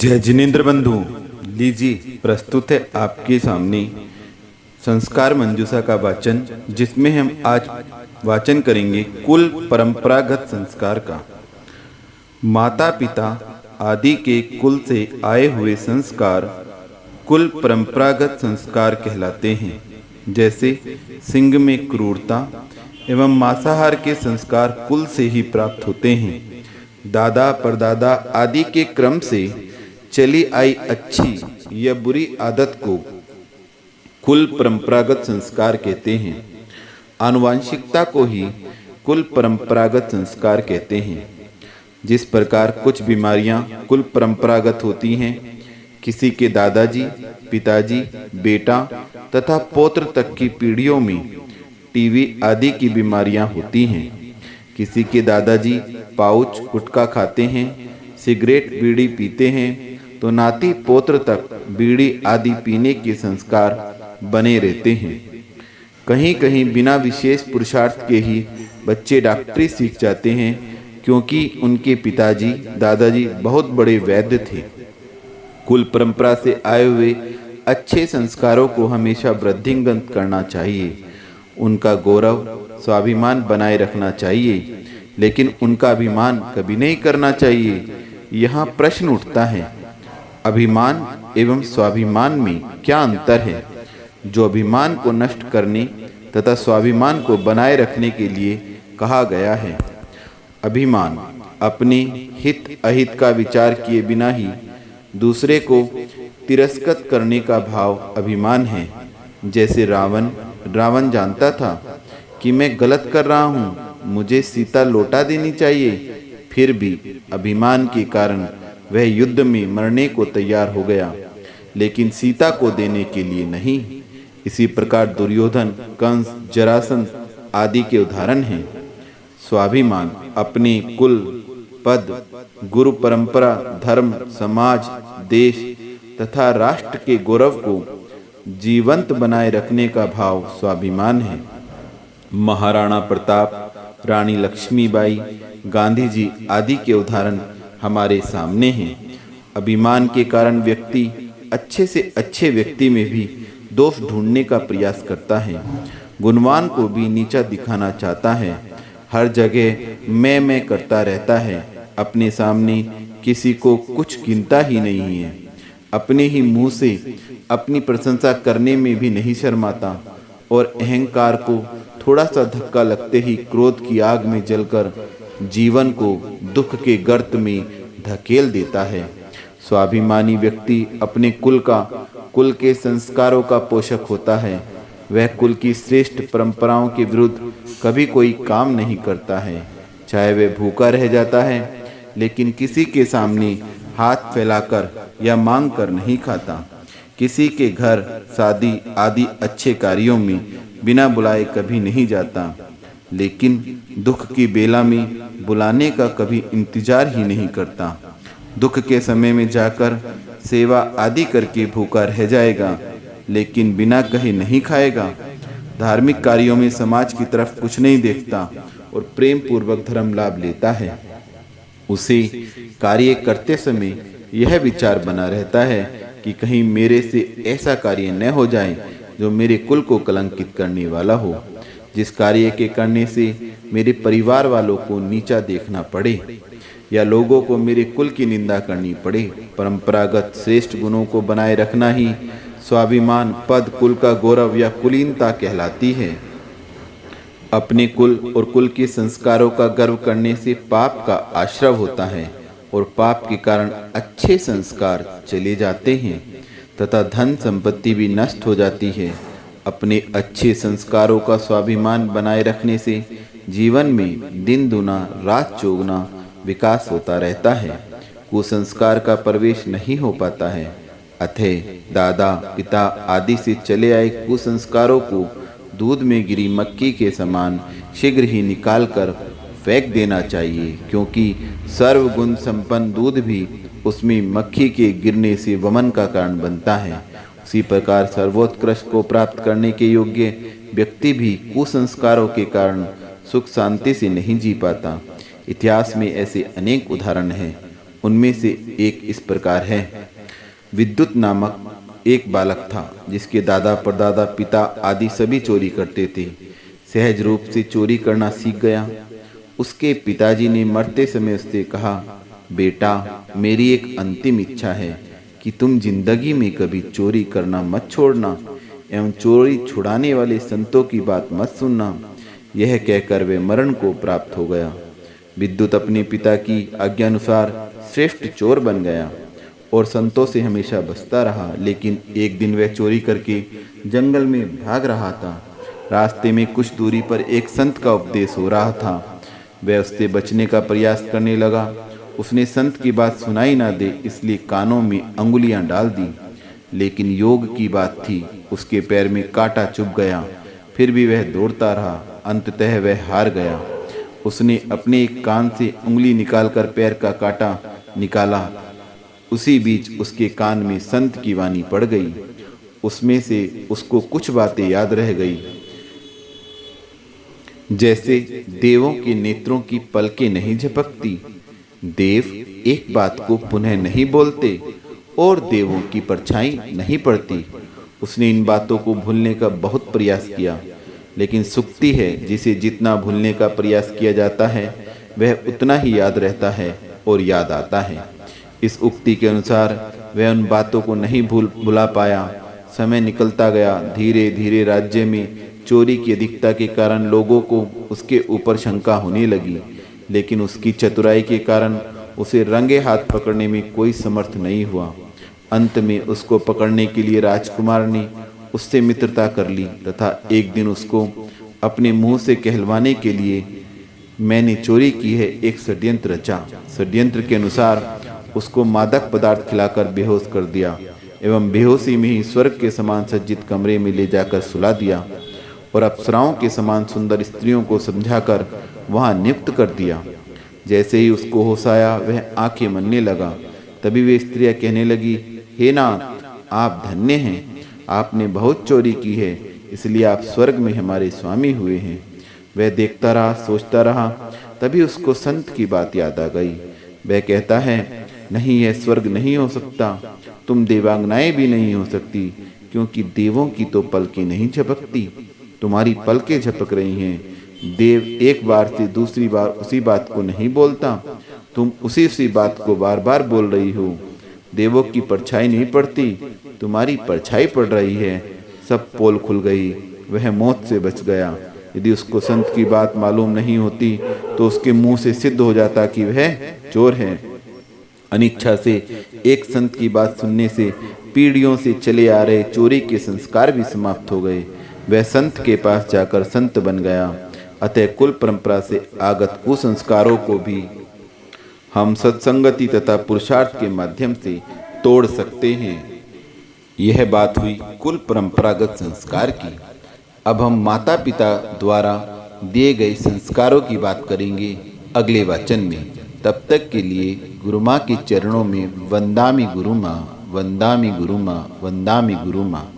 जय जिनेन्द्र बंधु, लीजिए प्रस्तुत है आपके सामने संस्कार मंजूषा का वाचन, जिसमें हम आज वाचन करेंगे कुल परंपरागत संस्कार का। माता पिता आदि के कुल से आए हुए संस्कार कुल परंपरागत संस्कार कहलाते हैं। जैसे सिंह में क्रूरता एवं मांसाहार के संस्कार कुल से ही प्राप्त होते हैं। दादा परदादा आदि के क्रम से चली आई अच्छी या बुरी आदत को कुल परंपरागत संस्कार कहते हैं। आनुवांशिकता को ही कुल परंपरागत संस्कार कहते हैं। जिस प्रकार कुछ बीमारियां कुल परंपरागत होती हैं, किसी के दादाजी, पिताजी, बेटा तथा पौत्र तक की पीढ़ियों में टीबी आदि की बीमारियां होती हैं। किसी के दादाजी पाउच गुटखा खाते हैं, सिगरेट बीड़ी पीते हैं, तो नाती पोत्र तक बीड़ी आदि पीने के संस्कार बने रहते हैं। कहीं कहीं बिना विशेष पुरुषार्थ के ही बच्चे डॉक्टरी सीख जाते हैं, क्योंकि उनके पिताजी दादाजी बहुत बड़े वैद्य थे। कुल परंपरा से आए हुए अच्छे संस्कारों को हमेशा वृद्धिंगत करना चाहिए। उनका गौरव स्वाभिमान बनाए रखना चाहिए, लेकिन उनका अभिमान कभी नहीं करना चाहिए। यहाँ प्रश्न उठता है, अभिमान एवं स्वाभिमान में क्या अंतर है? जो अभिमान को नष्ट करने तथा स्वाभिमान को बनाए रखने के लिए कहा गया है। अभिमान अपने हित अहित का विचार किए बिना ही दूसरे को तिरस्कृत करने का भाव अभिमान है। जैसे रावण जानता था कि मैं गलत कर रहा हूँ, मुझे सीता लौटा देनी चाहिए, फिर भी अभिमान के कारण वह युद्ध में मरने को तैयार हो गया, लेकिन सीता को देने के लिए नहीं। इसी प्रकार दुर्योधन, कंस, जरासंध आदि के उदाहरण हैं। स्वाभिमान अपने कुल, पद, गुरु परंपरा, धर्म, समाज, देश तथा राष्ट्र के गौरव को जीवंत बनाए रखने का भाव स्वाभिमान है। महाराणा प्रताप, रानी लक्ष्मीबाई, गांधी जी आदि के उदाहरण हमारे सामने हैं। अभिमान के कारण व्यक्ति अच्छे से अच्छे व्यक्ति में भी दोष ढूंढने का प्रयास करता है। गुणवान को भी नीचा दिखाना चाहता है। हर जगह मैं करता रहता है। अपने सामने किसी को कुछ गिनता ही नहीं है। अपने ही मुंह से अपनी प्रशंसा करने में भी नहीं शर्माता और अहंकार को थोड़ा सा धक्का लगते ही क्रोध की आग में जलकर जीवन को दुख के गर्त में धकेल देता है। स्वाभिमानी व्यक्ति अपने कुल के संस्कारों का पोषक होता है। वह कुल की श्रेष्ठ परंपराओं के विरुद्ध कभी कोई काम नहीं करता है। चाहे वह भूखा रह जाता है, लेकिन किसी के सामने हाथ फैलाकर या मांग कर नहीं खाता। किसी के घर शादी आदि अच्छे कार्यों में बिना बुलाए कभी नहीं जाता, लेकिन दुख की बेला में बुलाने का कभी इंतजार ही नहीं करता। दुख के समय में जाकर सेवा आदि करके भूखा रह जाएगा, लेकिन बिना कहे नहीं खाएगा। धार्मिक कार्यों में समाज की तरफ कुछ नहीं देखता और प्रेम पूर्वक धर्म लाभ लेता है। उसे कार्य करते समय यह विचार बना रहता है कि कहीं मेरे से ऐसा कार्य न हो जाए जो मेरे कुल को कलंकित करने वाला हो, जिस कार्य के करने से मेरे परिवार वालों को नीचा देखना पड़े या लोगों को मेरे कुल की निंदा करनी पड़े। परंपरागत श्रेष्ठ गुणों को बनाए रखना ही स्वाभिमान, पद, कुल का गौरव या कुलीनता कहलाती है। अपने कुल और कुल के संस्कारों का गर्व करने से पाप का आश्रय होता है और पाप के कारण अच्छे संस्कार चले जाते हैं तथा धन संपत्ति भी नष्ट हो जाती है। अपने अच्छे संस्कारों का स्वाभिमान बनाए रखने से जीवन में दिन दुना रात चौगुना विकास होता रहता है। कुसंस्कार का प्रवेश नहीं हो पाता है। अतः दादा पिता आदि से चले आए कुसंस्कारों को दूध में गिरी मक्खी के समान शीघ्र ही निकालकर फेंक देना चाहिए, क्योंकि सर्वगुण संपन्न दूध भी उसमें मक्खी के गिरने से वमन का कारण बनता है। उसी प्रकार सर्वोत्कृष्ट को प्राप्त करने के योग्य व्यक्ति भी कुसंस्कारों के कारण सुख शांति से नहीं जी पाता। इतिहास में ऐसे अनेक उदाहरण हैं। उनमें से एक इस प्रकार है। विद्युत नामक एक बालक था जिसके दादा परदादा पिता आदि सभी चोरी करते थे। सहज रूप से चोरी करना सीख गया। उसके पिताजी ने मरते समय उससे कहा, बेटा, मेरी एक अंतिम इच्छा है कि तुम जिंदगी में कभी चोरी करना मत छोड़ना एवं चोरी छुड़ाने वाले संतों की बात मत सुनना। यह कहकर वह मरण को प्राप्त हो गया। विद्युत अपने पिता की आज्ञानुसार श्रेष्ठ चोर बन गया और संतों से हमेशा बचता रहा। लेकिन एक दिन वह चोरी करके जंगल में भाग रहा था। रास्ते में कुछ दूरी पर एक संत का उपदेश हो रहा था। वह उससे बचने का प्रयास करने लगा। उसने संत की बात सुनाई ना दे इसलिए कानों में अंगुलियां डाल दी। लेकिन योग की बात थी, उसके पैर में कांटा चुभ गया। फिर भी वह दौड़ता रहा। अंततः वह हार गया। उसने अपने एक कान से उंगली निकालकर पैर का कांटा निकाला। उसी बीच उसके कान में संत की वाणी पड़ गई। उसमें से उसको कुछ बातें याद रह गई, जैसे देवों के नेत्रों की पलकें नहीं झपकती, देव एक बात को पुनः नहीं बोलते और देवों की परछाई नहीं पड़ती। उसने इन बातों को भूलने का बहुत प्रयास किया, लेकिन सुक्ति है जिसे जितना भूलने का प्रयास किया जाता है वह उतना ही याद रहता है और याद आता है। इस उक्ति के अनुसार वह उन बातों को नहीं भुला पाया। समय निकलता गया। धीरे धीरे राज्य में चोरी की अधिकता के कारण लोगों को उसके ऊपर शंका होने लगी। लेकिन उसकी चतुराई के कारण उसे रंगे हाथ पकड़ने में कोई समर्थ नहीं हुआ। अंत में उसको पकड़ने के लिए राजकुमार ने उससे मित्रता कर ली तथा एक दिन उसको अपने मुंह से कहलवाने के लिए मैंने चोरी की है एक षड्यंत्र रचा। षड्यंत्र के अनुसार उसको मादक पदार्थ खिलाकर बेहोश कर दिया एवं बेहोशी में ही स्वर्ग के समान सज्जित कमरे में ले जाकर सुला दिया और अप्सराओं के समान सुंदर स्त्रियों को समझाकर वहां नियुक्त कर दिया। जैसे ही उसको होश आया वह आंखें मलने लगा। तभी वे स्त्रियां कहने लगी, हे नाथ, आप धन्य हैं, आपने बहुत चोरी की है, इसलिए आप स्वर्ग में हमारे स्वामी हुए हैं। वह देखता रहा, सोचता रहा। तभी उसको संत की बात याद आ गई। वह कहता है, नहीं, यह स्वर्ग नहीं हो सकता। तुम देवांगनाएं भी नहीं हो सकती, क्योंकि देवों की तो पलकें नहीं झपकती, तुम्हारी पलकें झपक रही हैं। देव एक बार से दूसरी बार उसी बात को नहीं बोलता, तुम उसी बात को बार बार बोल रही हो। देवों की परछाई नहीं पड़ती, तुम्हारी परछाई पड़ रही है। सब पोल खुल गई। वह मौत से बच गया। यदि उसको संत की बात मालूम नहीं होती तो उसके मुंह से सिद्ध हो जाता कि वह चोर है। अनिच्छा से एक संत की बात सुनने से पीढ़ियों से चले आ रहे चोरी के संस्कार भी समाप्त हो गए। वह संत के पास जाकर संत बन गया। अतः कुल परंपरा से आगत कुसंस्कारों को भी हम सत्संगति तथा पुरुषार्थ के माध्यम से तोड़ सकते हैं। यह बात हुई कुल परंपरागत संस्कार की। अब हम माता पिता द्वारा दिए गए संस्कारों की बात करेंगे अगले वचन में। तब तक के लिए गुरु माँ के चरणों में वंदामि गुरु माँ, वंदामि गुरु माँ, वंदामि गुरु माँ।